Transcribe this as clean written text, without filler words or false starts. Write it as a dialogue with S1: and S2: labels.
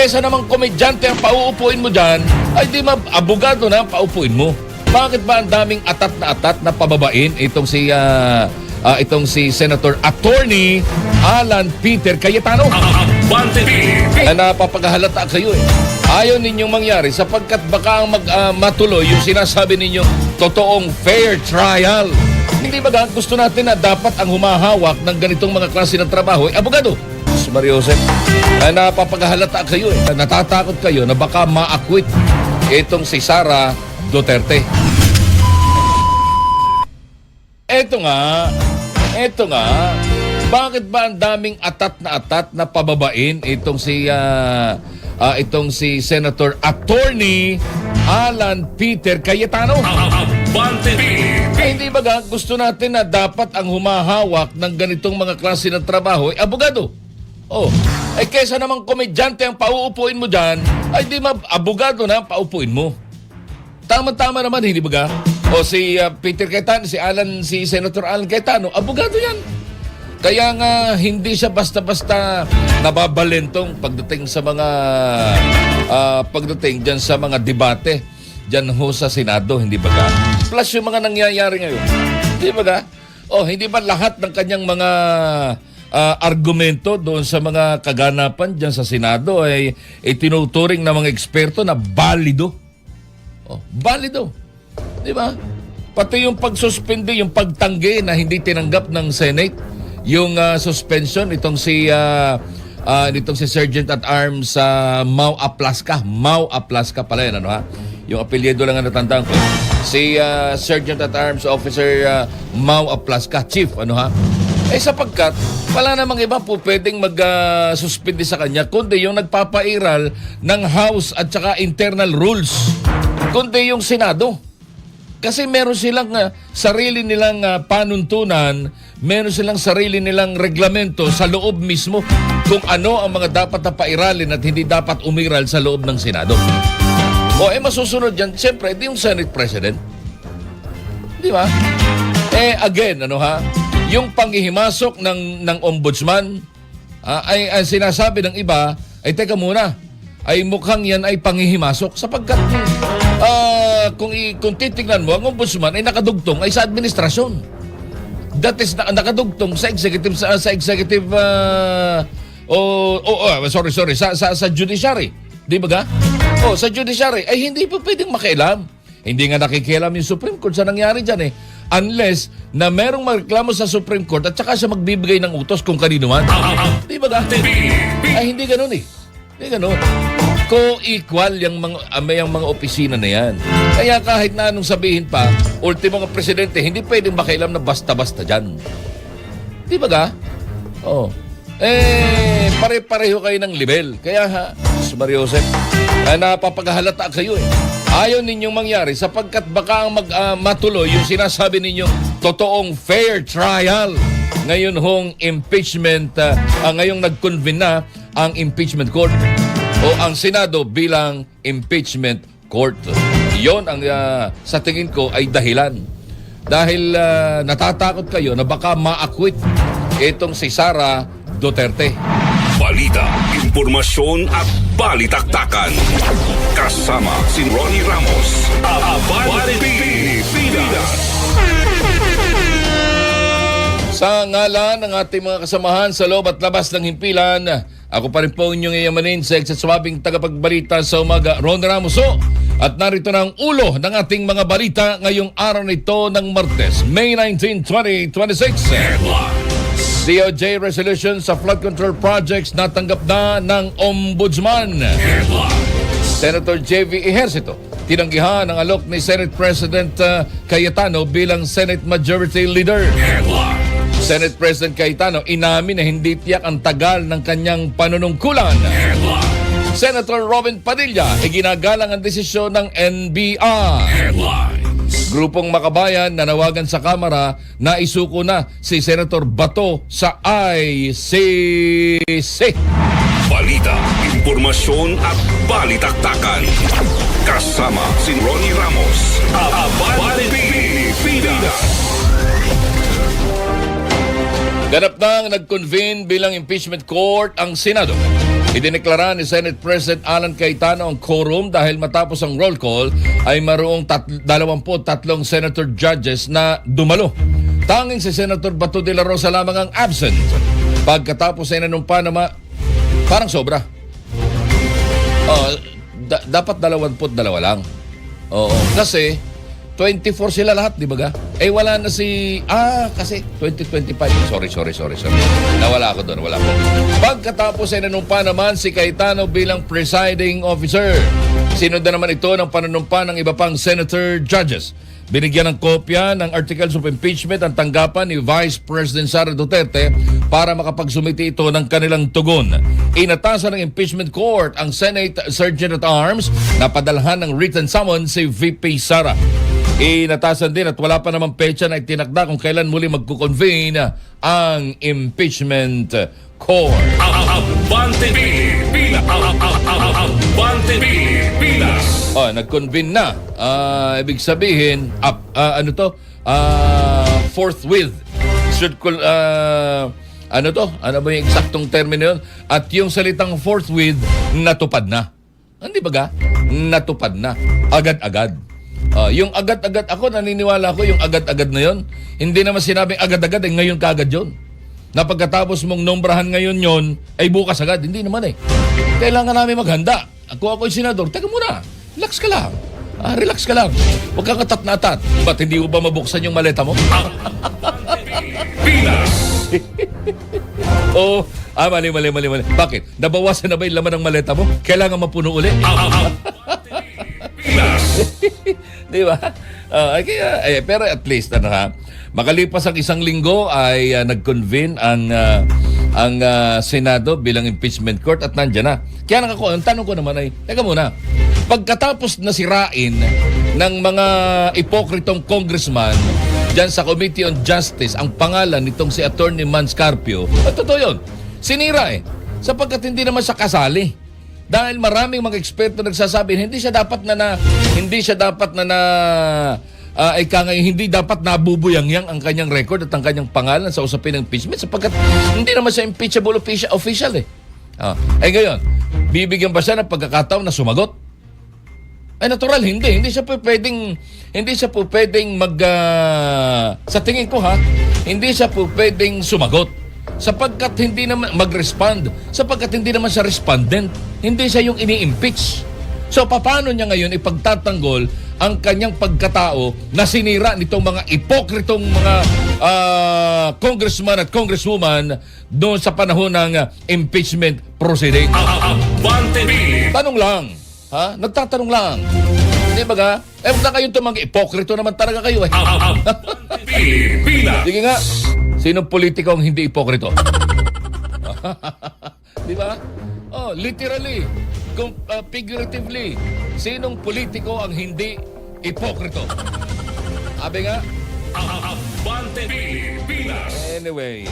S1: kesa namang komedyante ang pauupuin mo dyan, ay di abogado na ang paupuin mo. Bakit ba ang daming atat na pababain itong si Senator Attorney Alan Peter Cayetano? Na napapaghalata kayo eh. Ayaw ninyong mangyari sapagkat baka matuloy yung sinasabi ninyong totoong fair trial. Hindi ba gusto natin na dapat ang humahawak ng ganitong mga klase ng trabaho ay abogado? Mario Joseph, napapaghalata kayo eh. Natatakot kayo na baka ma-acquit itong si Sara Duterte. Eto nga, bakit ba ang daming atat na pababain itong si Senator Attorney Alan Peter Cayetano? Hindi ba gusto natin na dapat ang humahawak ng ganitong mga klase ng trabaho ay abogado? Kesa namang komedyante ang pauupuin mo dyan, ay di abogado na ang paupuin mo. Tama-tama naman, hindi ba? Si Peter Cayetano, si Senator Alan Cayetano, abogado yan. Kaya nga, hindi siya basta-basta nababalentong pagdating sa pagdating dyan sa mga debate dyan ho sa Senado, hindi ba? Plus yung mga nangyayari ngayon, hindi ba? Hindi ba lahat ng kanyang mga argumento doon sa mga kaganapan dyan sa Senado ay tinuturing ng mga eksperto na balido? Balido. Di ba? Pati yung pagsuspende, yung pagtanggi na hindi tinanggap ng Senate, yung suspension nitong si Sergeant at Arms Mau Aplasca. Mau Aplasca pala yan, ano ha? Yung apelyido lang ang natandaan ko. Si Sergeant at Arms Officer Mau Aplasca, Chief, ano ha? Sapagkat wala namang iba po pwedeng mag-suspende sa kanya kundi yung nagpapairal ng House at saka internal rules, kundi yung Senado. Kasi meron silang sarili nilang panuntunan, meron silang sarili nilang reglamento sa loob mismo kung ano ang mga dapat na pairalin at hindi dapat umiral sa loob ng Senado. Masusunod yan, siyempre, di yung Senate President. Di ba? Again, ano ha? Yung panghihimasok ng ombudsman ay sinasabi ng iba, ay teka muna, ay mukhang yan ay panghihimasok sapagkat kung titingnan mo, ang ombudsman ay nakadugtong ay sa administrasyon. That is nakadugtong sa executive sa judiciary. Di ba ga? Sa judiciary ay hindi pa pwedeng makialam. Hindi nga nakikialam yung Supreme Court sa nangyari dyan eh. Unless na merong magreklamo sa Supreme Court at saka siya magbibigay ng utos kung kanino man. Di ba ga? Ay hindi ganun eh. Hindi ganun. Co-equal yung mga opisina na yan. Kaya kahit na anong sabihin pa, ultimo ng presidente, hindi pwedeng makialam na basta-basta dyan. Di ba ga? Pare-pareho kayo ng level. Kaya Mario Joseph, napapaghalata kayo eh. Ayaw ninyong mangyari sapagkat baka matuloy yung sinasabi ninyong totoong fair trial. Ngayon hong impeachment, ngayong nag-convene na ang impeachment court o ang Senado bilang impeachment court. Yon ang sa tingin ko ay dahilan. Dahil natatakot kayo na baka ma-acquit itong si Sara Duterte.
S2: Balita, impormasyon at balitaktakan. Kasama si Ronnie Ramos. Abante Pilipinas.
S1: Sa ngalan ng ating mga kasamahan sa loob at labas ng himpilan, ako pa rin po inyong iyamanin sa eksaswabing tagapagbalita sa umaga, Ronnie Ramos. At narito na ang ulo ng ating mga balita ngayong araw nito ng Martes, May 19, 2026. DOJ resolution sa flood control projects natanggap na ng Ombudsman. Senator J.V. Ejercito tinanggihan ang alok ni Senate President Cayetano bilang Senate Majority Leader. Senate President Cayetano inamin na hindi tiyak ang tagal ng kanyang panunungkulan. Senator Robin Padilla ginagalang ang desisyon ng NBI. Grupong Makabayan nanawagan sa Kamara na isuko na si Senator Bato sa ICC.
S2: Balita, impormasyon at balitaktakan. Kasama si Ronnie Ramos. Abante Pilipinas.
S1: Ganap nang nag-convene bilang impeachment court ang Senado. Idineklara ni Senate President Alan Cayetano ang quorum dahil matapos ang roll call ay mayroong 23 senator judges na dumalo. Tanging si Senator Bato de la Rosa lamang ang absent. Pagkatapos ay nanumpa naman, parang sobra. Dapat 22 lang. Oo, kasi 24 sila lahat, di ba ga? Eh wala na kasi 2025. Sorry. Nawala ako doon, wala ko. Pagkatapos ay nanumpa naman si Cayetano bilang presiding officer. Sinundan naman ito ng panunumpa ng iba pang senator judges. Binigyan ng kopya ng articles of impeachment ang tanggapan ni Vice President Sara Duterte para makapagsumiti ito ng kanilang tugon. Inatasan ng impeachment court ang Senate Sergeant at Arms na padalhan ng written summons si VP Sara. Inatasan din at wala pa namang petsa na itinakda kung kailan muli magkukonvene ang impeachment court.
S2: Abante Pilipinas.
S1: Nag-convene na. Ibig sabihin, forthwith. Ano ba yung eksaktong termino yun? At yung salitang forthwith, natupad na. Hindi ba ga? Natupad na. Agad-agad. Yung agad-agad, ako naniniwala ko yung agad-agad na yun. Hindi naman sinabing agad-agad, ngayon kaagad yun. Na pagkatapos mong nombrahan ngayon yun, ay bukas agad. Hindi naman eh. Kailangan namin maghanda. Ako'y senador, teka muna, relax ka lang. Relax ka lang. Huwag kang atat na atat. Ba't hindi mo ba mabuksan yung maleta mo?
S2: Pinas.
S1: Mali. Bakit? Nabawasan na ba yung laman ng maleta mo? Kailangan mapuno ulit.
S2: Pinas.
S1: Di ba? Pero at least, makalipas ang isang linggo ay nag-convene ang Senado bilang impeachment court at nandyan na. Kaya ang tanong ko naman ay, teka muna, pagkatapos na sirain ng mga ipokritong congressman dyan sa Committee on Justice ang pangalan nitong si Attorney Mans Carpio, totoo yun, sinira sapagkat hindi naman siya kasali. Dahil maraming mga eksperto nagsasabi hindi dapat nabubuyangyang ang kanyang record at ang kanyang pangalan sa usapin ng impeachment sapagkat hindi naman siya impeachable official eh. Ngayon, bibigyan ba siya ng pagkakataon na sumagot? Ay natural, hindi siya po pwedeng sa tingin ko hindi siya po pwedeng sumagot sapagkat hindi naman mag-respond, sapagkat hindi naman siya respondent, hindi siya yung ini-impeach. So paano niya ngayon ipagtatanggol ang kanyang pagkatao na sinira nitong mga ipokritong mga congressman at congresswoman doon sa panahon ng impeachment proceeding? Tanong lang. Nagtatanong lang. Di ba ga? Huwag na kayong tumang ipokrito naman talaga kayo eh.
S2: Pilipinas.
S1: Sige nga. Sinong politiko ang hindi ipokrito? Di ba? Literally, figuratively, sinong politiko ang hindi ipokrito? Sabi nga.
S2: Abante Pilipinas.
S1: Anyway.